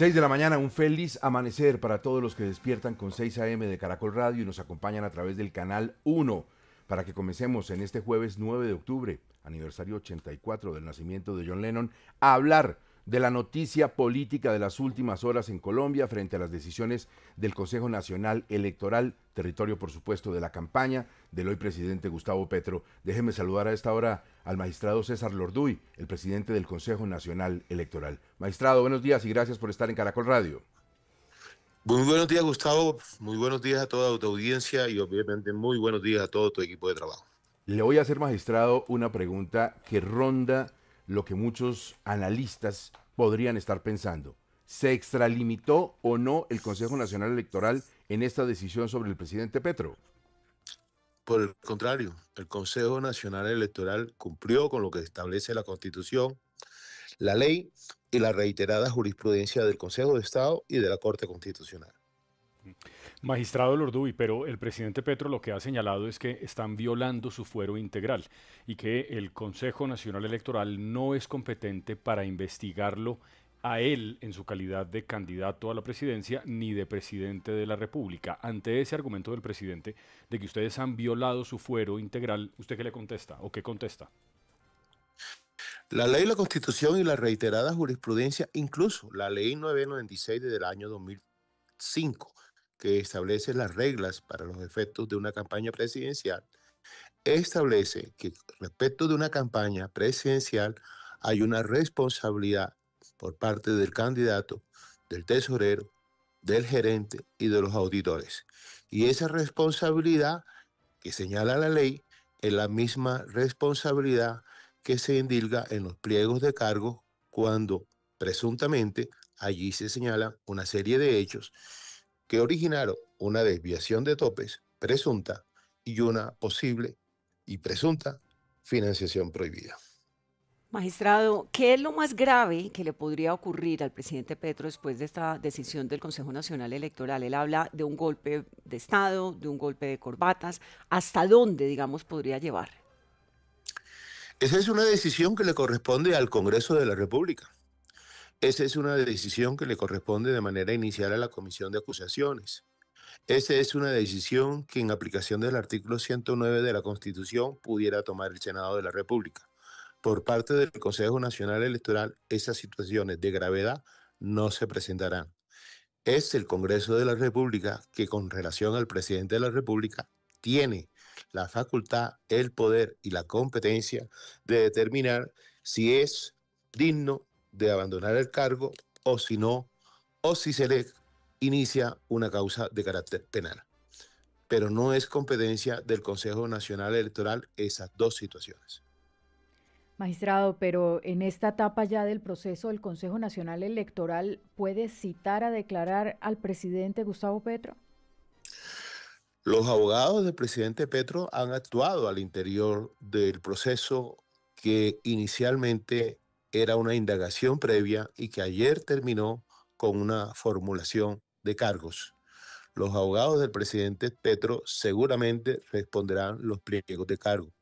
6 de la mañana, un feliz amanecer para todos los que despiertan con 6 a.m. de Caracol Radio y nos acompañan a través del canal 1 para que comencemos en este jueves 9 de octubre, aniversario 84 del nacimiento de John Lennon, a hablar de la noticia política de las últimas horas en Colombia frente a las decisiones del Consejo Nacional Electoral, territorio por supuesto de la campaña del hoy presidente Gustavo Petro. Déjeme saludar a esta hora al magistrado César Lorduy, el presidente del Consejo Nacional Electoral. Magistrado, buenos días y gracias por estar en Caracol Radio. Muy buenos días, Gustavo. Muy buenos días a toda tu audiencia y obviamente muy buenos días a todo tu equipo de trabajo. Le voy a hacer, magistrado, una pregunta que ronda lo que muchos analistas podrían estar pensando. ¿Se extralimitó o no el Consejo Nacional Electoral en esta decisión sobre el presidente Petro? Por el contrario, el Consejo Nacional Electoral cumplió con lo que establece la Constitución, la ley y la reiterada jurisprudencia del Consejo de Estado y de la Corte Constitucional. Magistrado Lorduy, pero el presidente Petro lo que ha señalado es que están violando su fuero integral y que el Consejo Nacional Electoral no es competente para investigarlo a él en su calidad de candidato a la presidencia ni de presidente de la República. Ante ese argumento del presidente de que ustedes han violado su fuero integral, ¿usted qué le contesta o qué contesta? La ley, la Constitución y la reiterada jurisprudencia, incluso la ley 996 del año 2005, que establece las reglas para los efectos de una campaña presidencial, establece que respecto de una campaña presidencial hay una responsabilidad por parte del candidato, del tesorero, del gerente y de los auditores. Y esa responsabilidad que señala la ley es la misma responsabilidad que se indilga en los pliegos de cargo cuando presuntamente allí se señala una serie de hechos que originaron una desviación de topes presunta y una posible y presunta financiación prohibida. Magistrado, ¿qué es lo más grave que le podría ocurrir al presidente Petro después de esta decisión del Consejo Nacional Electoral? Él habla de un golpe de Estado, de un golpe de corbatas. ¿Hasta dónde, digamos, podría llevar? Esa es una decisión que le corresponde al Congreso de la República. Esa es una decisión que le corresponde de manera inicial a la Comisión de Acusaciones. Esa es una decisión que en aplicación del artículo 109 de la Constitución pudiera tomar el Senado de la República. Por parte del Consejo Nacional Electoral, esas situaciones de gravedad no se presentarán. Es el Congreso de la República que con relación al presidente de la República tiene la facultad, el poder y la competencia de determinar si es digno de abandonar el cargo o si no, o si se le inicia una causa de carácter penal. Pero no es competencia del Consejo Nacional Electoral esas dos situaciones. Magistrado, pero en esta etapa ya del proceso, ¿el Consejo Nacional Electoral puede citar a declarar al presidente Gustavo Petro? Los abogados del presidente Petro han actuado al interior del proceso que inicialmente era una indagación previa y que ayer terminó con una formulación de cargos. Los abogados del presidente Petro seguramente responderán los pliegos de cargo.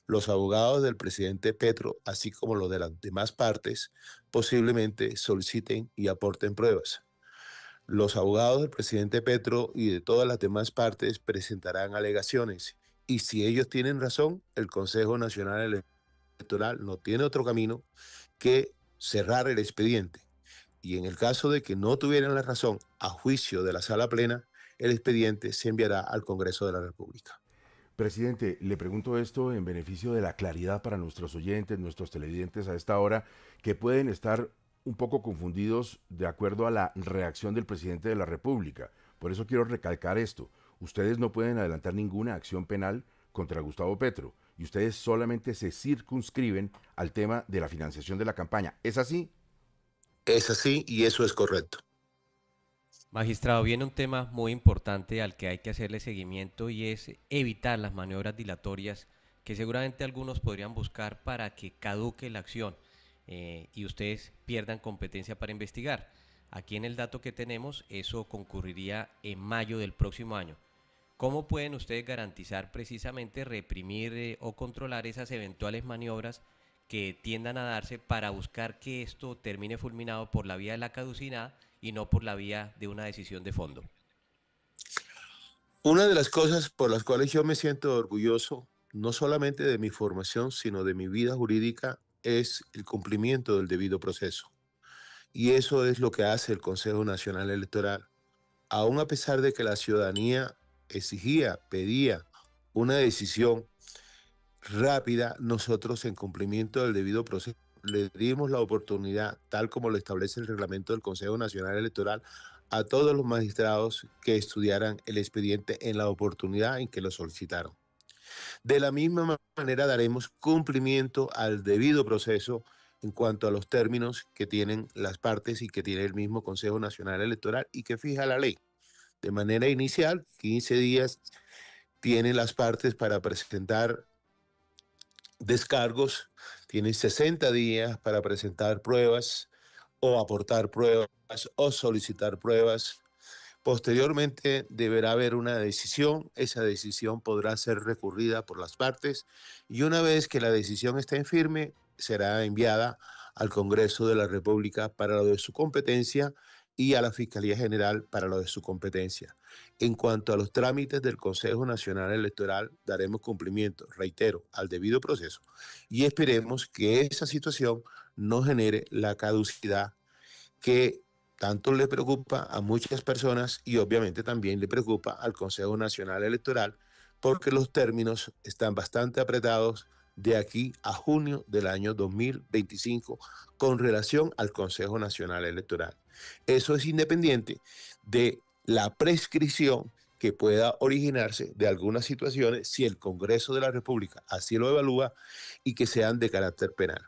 Los abogados del presidente Petro, así como los de las demás partes, posiblemente soliciten y aporten pruebas. Los abogados del presidente Petro y de todas las demás partes presentarán alegaciones y si ellos tienen razón, el Consejo Nacional Electoral no tiene otro camino que cerrar el expediente. Y en el caso de que no tuvieran la razón, a juicio de la sala plena, el expediente se enviará al Congreso de la República. Presidente, le pregunto esto en beneficio de la claridad para nuestros oyentes, nuestros televidentes a esta hora, que pueden estar un poco confundidos de acuerdo a la reacción del presidente de la República. Por eso quiero recalcar esto. Ustedes no pueden adelantar ninguna acción penal contra Gustavo Petro y ustedes solamente se circunscriben al tema de la financiación de la campaña. ¿Es así? Es así y eso es correcto. Magistrado, viene un tema muy importante al que hay que hacerle seguimiento y es evitar las maniobras dilatorias que seguramente algunos podrían buscar para que caduque la acción y ustedes pierdan competencia para investigar. Aquí en el dato que tenemos, eso concurriría en mayo del próximo año. ¿Cómo pueden ustedes garantizar precisamente reprimir o controlar esas eventuales maniobras que tiendan a darse para buscar que esto termine fulminado por la vía de la caducidad y no por la vía de una decisión de fondo. Una de las cosas por las cuales yo me siento orgulloso, no solamente de mi formación, sino de mi vida jurídica, es el cumplimiento del debido proceso. Y eso es lo que hace el Consejo Nacional Electoral. Aún a pesar de que la ciudadanía exigía, pedía una decisión rápida, nosotros en cumplimiento del debido proceso le dimos la oportunidad, tal como lo establece el reglamento del Consejo Nacional Electoral, a todos los magistrados que estudiaran el expediente en la oportunidad en que lo solicitaron. De la misma manera daremos cumplimiento al debido proceso en cuanto a los términos que tienen las partes y que tiene el mismo Consejo Nacional Electoral y que fija la ley. De manera inicial, 15 días tienen las partes para presentar descargos, tienen 60 días para presentar pruebas o aportar pruebas o solicitar pruebas. Posteriormente deberá haber una decisión, esa decisión podrá ser recurrida por las partes y una vez que la decisión esté en firme, será enviada al Congreso de la República para lo de su competencia y a la Fiscalía General para lo de su competencia. En cuanto a los trámites del Consejo Nacional Electoral, daremos cumplimiento, reitero, al debido proceso y esperemos que esa situación no genere la caducidad que tanto le preocupa a muchas personas y obviamente también le preocupa al Consejo Nacional Electoral porque los términos están bastante apretados de aquí a junio del año 2025 con relación al Consejo Nacional Electoral. Eso es independiente de la prescripción que pueda originarse de algunas situaciones si el Congreso de la República así lo evalúa y que sean de carácter penal.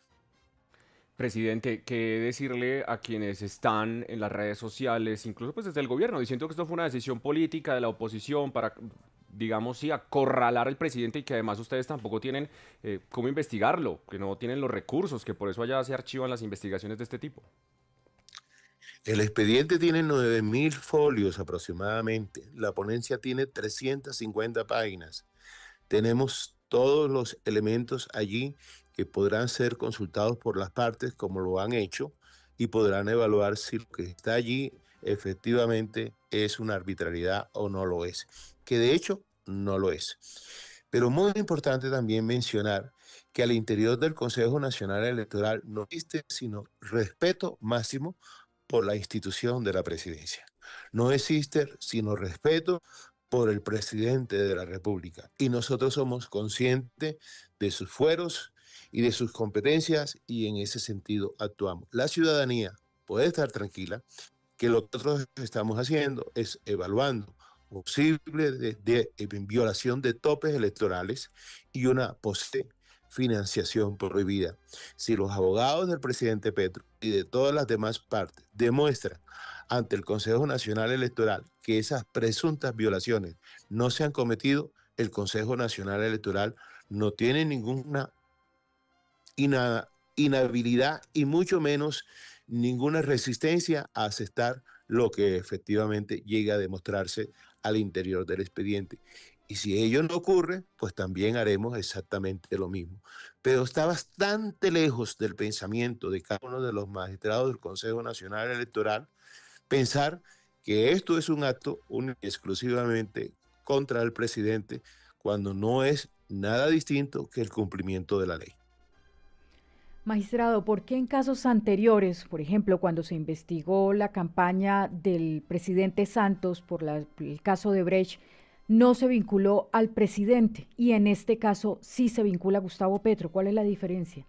Presidente, ¿qué decirle a quienes están en las redes sociales, incluso pues desde el gobierno, diciendo que esto fue una decisión política de la oposición para, digamos, sí, acorralar al presidente y que además ustedes tampoco tienen cómo investigarlo, que no tienen los recursos, que por eso allá se archivan las investigaciones de este tipo? El expediente tiene 9.000 folios aproximadamente. La ponencia tiene 350 páginas. Tenemos todos los elementos allí que podrán ser consultados por las partes como lo han hecho y podrán evaluar si lo que está allí efectivamente es una arbitrariedad o no lo es, que de hecho no lo es. Pero muy importante también mencionar que al interior del Consejo Nacional Electoral no existe sino respeto máximo por la institución de la presidencia. No existe sino respeto por el presidente de la República. Y nosotros somos conscientes de sus fueros y de sus competencias y en ese sentido actuamos. La ciudadanía puede estar tranquila que lo que nosotros estamos haciendo es evaluando posible de violación de topes electorales y una posible financiación prohibida. Si los abogados del presidente Petro y de todas las demás partes demuestran ante el Consejo Nacional Electoral que esas presuntas violaciones no se han cometido, el Consejo Nacional Electoral no tiene ninguna inhabilidad y mucho menos ninguna resistencia a aceptar lo que efectivamente llega a demostrarse al interior del expediente. Y si ello no ocurre, pues también haremos exactamente lo mismo. Pero está bastante lejos del pensamiento de cada uno de los magistrados del Consejo Nacional Electoral pensar que esto es un acto exclusivamente contra el presidente cuando no es nada distinto que el cumplimiento de la ley. Magistrado, ¿por qué en casos anteriores, por ejemplo, cuando se investigó la campaña del presidente Santos por el caso de Brecht, no se vinculó al presidente y en este caso sí se vincula a Gustavo Petro? ¿Cuál es la diferencia?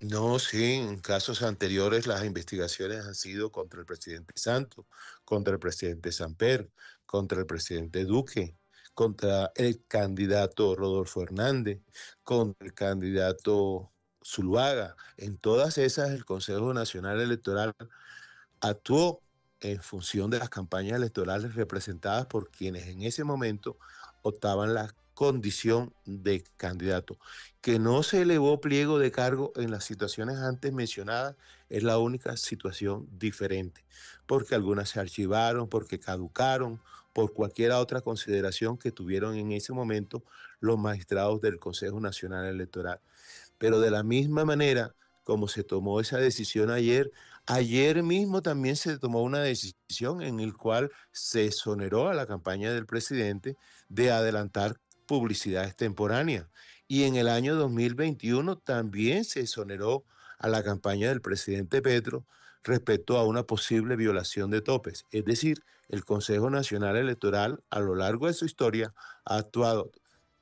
No, sí, en casos anteriores las investigaciones han sido contra el presidente Santos, contra el presidente Samper, contra el presidente Duque, contra el candidato Rodolfo Hernández, contra el candidato Zuluaga. En todas esas el Consejo Nacional Electoral actuó en función de las campañas electorales representadas por quienes en ese momento optaban la condición de candidato. Que no se elevó pliego de cargo en las situaciones antes mencionadas es la única situación diferente, porque algunas se archivaron, porque caducaron, por cualquier otra consideración que tuvieron en ese momento los magistrados del Consejo Nacional Electoral. Pero de la misma manera como se tomó esa decisión ayer, Ayer mismo también se tomó una decisión en el cual se exoneró a la campaña del presidente de adelantar publicidad extemporánea. Y en el año 2021 también se exoneró a la campaña del presidente Petro respecto a una posible violación de topes. Es decir, el Consejo Nacional Electoral a lo largo de su historia ha actuado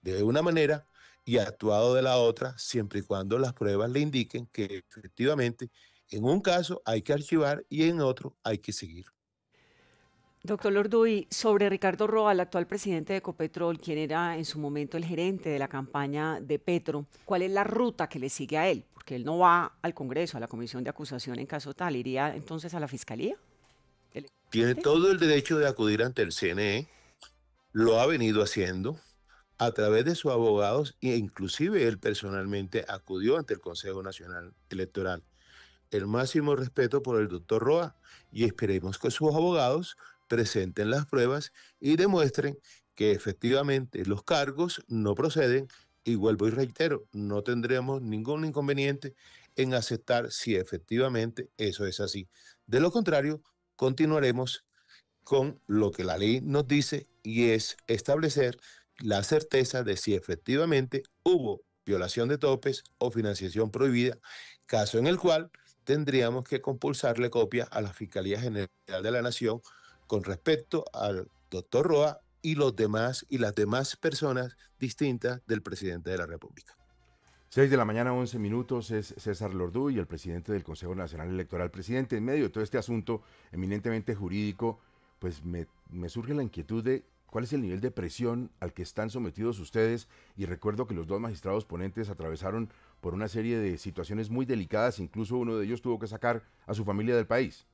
de una manera y ha actuado de la otra, siempre y cuando las pruebas le indiquen que efectivamente en un caso hay que archivar y en otro hay que seguir. Doctor Lorduy, sobre Ricardo Roa, el actual presidente de Ecopetrol, quien era en su momento el gerente de la campaña de Petro, ¿cuál es la ruta que le sigue a él? Porque él no va al Congreso, a la comisión de acusación en caso tal, ¿iría entonces a la Fiscalía? Tiene todo el derecho de acudir ante el CNE, lo ha venido haciendo a través de sus abogados e inclusive él personalmente acudió ante el Consejo Nacional Electoral. El máximo respeto por el doctor Roa y esperemos que sus abogados presenten las pruebas y demuestren que efectivamente los cargos no proceden y vuelvo y reitero, no tendremos ningún inconveniente en aceptar si efectivamente eso es así. De lo contrario, continuaremos con lo que la ley nos dice y es establecer la certeza de si efectivamente hubo violación de topes o financiación prohibida, caso en el cual tendríamos que compulsarle copia a la Fiscalía General de la Nación con respecto al doctor Roa y los demás y las demás personas distintas del presidente de la República. 6 de la mañana, 11 minutos, es César Lorduy, el presidente del Consejo Nacional Electoral. Presidente, en medio de todo este asunto eminentemente jurídico, pues me surge la inquietud de cuál es el nivel de presión al que están sometidos ustedes, y recuerdo que los dos magistrados ponentes atravesaron por una serie de situaciones muy delicadas, incluso uno de ellos tuvo que sacar a su familia del país.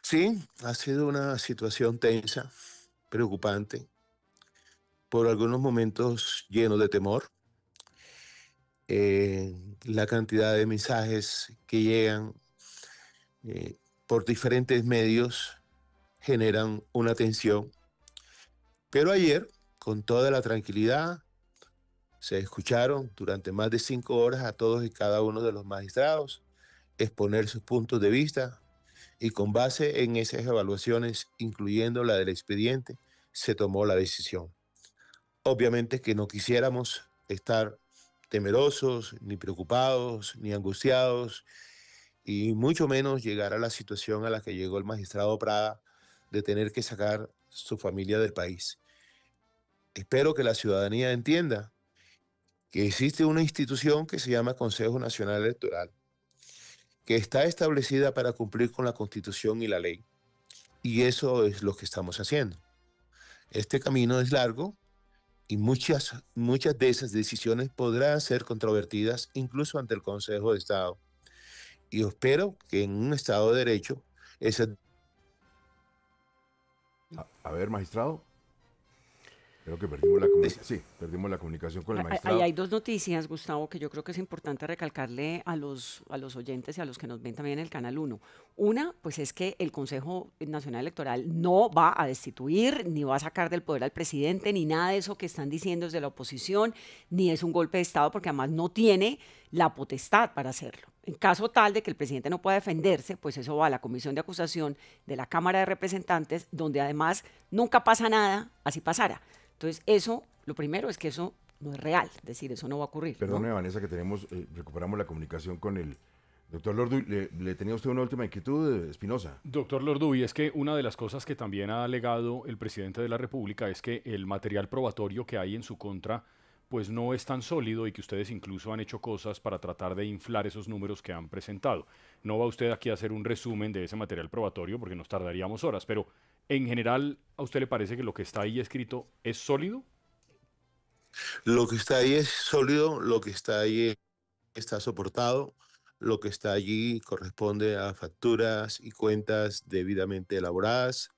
Sí, ha sido una situación tensa, preocupante, por algunos momentos lleno de temor. La cantidad de mensajes que llegan eh, por diferentes medios generan una tensión. Pero ayer, con toda la tranquilidad, se escucharon durante más de 5 horas a todos y cada uno de los magistrados exponer sus puntos de vista y con base en esas evaluaciones, incluyendo la del expediente, se tomó la decisión. Obviamente que no quisiéramos estar temerosos, ni preocupados, ni angustiados, y mucho menos llegar a la situación a la que llegó el magistrado Prada de tener que sacar su familia del país. Espero que la ciudadanía entienda que existe una institución que se llama Consejo Nacional Electoral, que está establecida para cumplir con la Constitución y la ley. Y eso es lo que estamos haciendo. Este camino es largo y muchas de esas decisiones podrán ser controvertidas incluso ante el Consejo de Estado. Y espero que en un Estado de Derecho esas... A ver, magistrado. Creo que perdimos la comunicación. Sí, perdimos la comunicación con el magistrado. Ahí hay dos noticias, Gustavo, que yo creo que es importante recalcarle a los oyentes y a los que nos ven también en el Canal 1. Una, pues es que el Consejo Nacional Electoral no va a destituir, ni va a sacar del poder al presidente, ni nada de eso que están diciendo desde la oposición, ni es un golpe de Estado, porque además no tiene la potestad para hacerlo. En caso tal de que el presidente no pueda defenderse, pues eso va a la comisión de acusación de la Cámara de Representantes, donde además nunca pasa nada, así pasara. Entonces, eso, lo primero es que eso no es real, es decir, eso no va a ocurrir. Perdone, ¿no? Vanessa, que recuperamos la comunicación con el doctor Lorduy. ¿Le tenía usted una última inquietud, Espinosa? Doctor Lorduy, es que una de las cosas que también ha alegado el presidente de la República es que el material probatorio que hay en su contra pues no es tan sólido y que ustedes incluso han hecho cosas para tratar de inflar esos números que han presentado. No va usted aquí a hacer un resumen de ese material probatorio porque nos tardaríamos horas, pero en general, ¿a usted le parece que lo que está ahí escrito es sólido? Lo que está ahí es sólido, lo que está ahí está soportado, lo que está allí corresponde a facturas y cuentas debidamente elaboradas,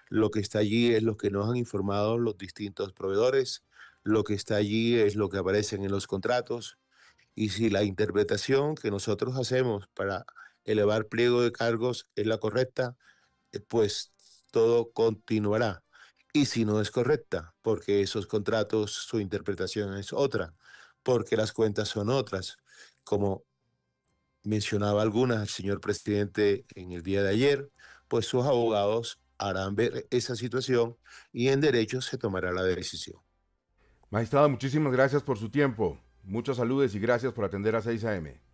lo que está allí es lo que nos han informado los distintos proveedores, lo que está allí es lo que aparece en los contratos, y si la interpretación que nosotros hacemos para elevar pliego de cargos es la correcta, pues todo continuará. Y si no es correcta, porque esos contratos, su interpretación es otra, porque las cuentas son otras, como mencionaba algunas al señor presidente en el día de ayer, pues sus abogados harán ver esa situación y en derecho se tomará la decisión. Magistrado, muchísimas gracias por su tiempo. Muchos saludos y gracias por atender a 6 AM.